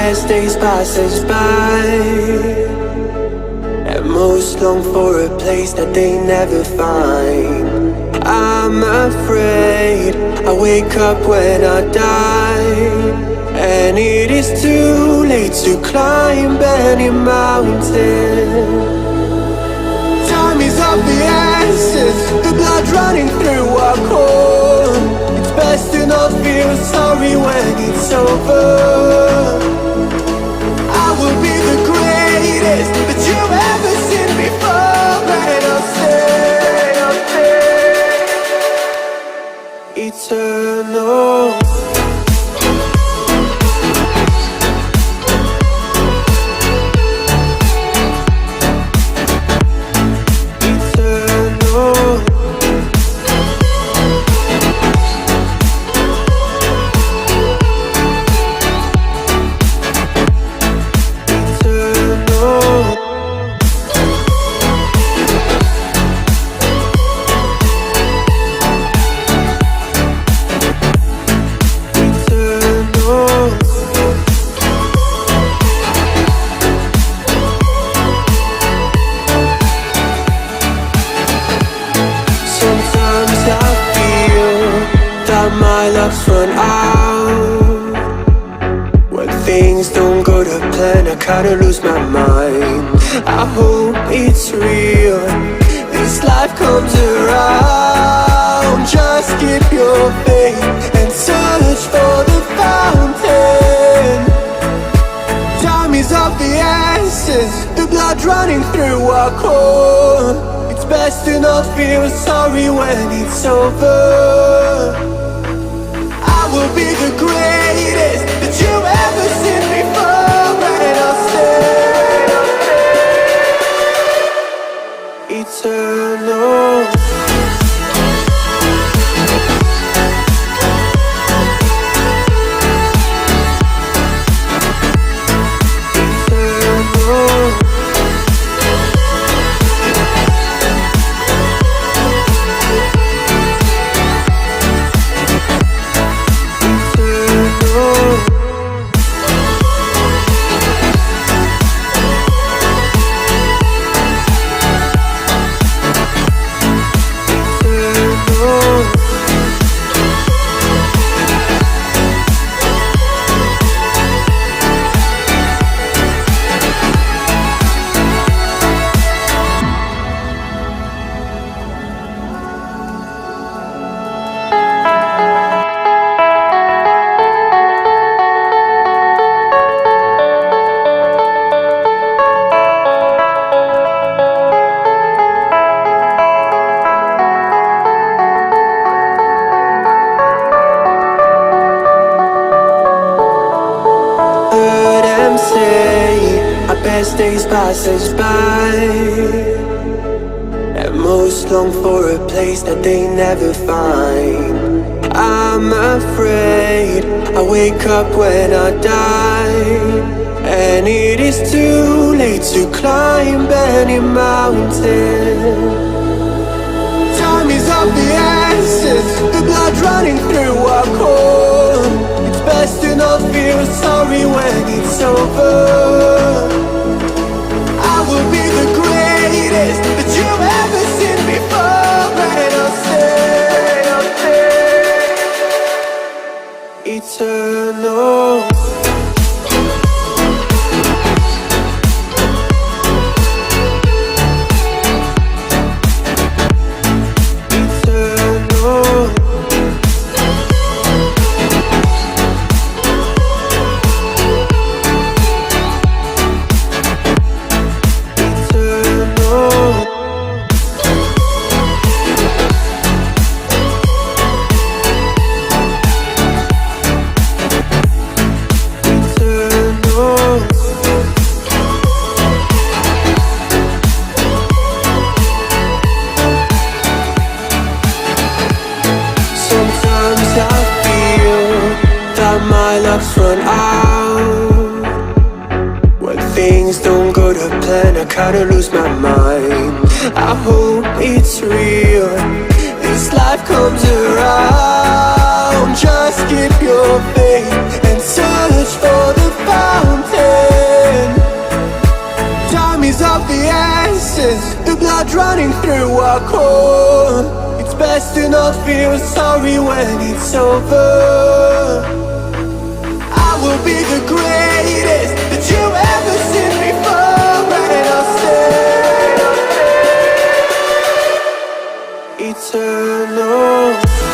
best days pass us by, and most long for a place that they never find. I'm afraid I wake up when I die, and it is too late to climb any mountain. Time is of the essence, the blood running through our core. It's best to not feel sorry when it's over. I will be the greatest that you've ever seen before, and I'll stay eternal. My luck's run out. When things don't go to plan, I kinda lose my mind. I hope it's real, this life comes around. Just keep your faith and search for the fountain. Time is of the essence, the blood running through our core. It's best to not feel sorry when it's over. I will be the greatest that you've ever seen before, and I'll stay eternal. Best days pass us by, and most long for a place that they never find. I'm afraid I wake up when I die, and it is too late to climb any mountain. Time is of the essence, the blood running through our core. It's best to not feel sorry when it's over. I will be the greatest that you've ever seen before, and I'll stay eternal. My luck's run out. When things don't go to plan, I kinda lose my mind. I hope it's real, this life comes around. Just keep your faith and search for the fountain. running through our core. It's best to not feel sorry when it's over. I will be the greatest that you ever seen before, and I'll stay eternal.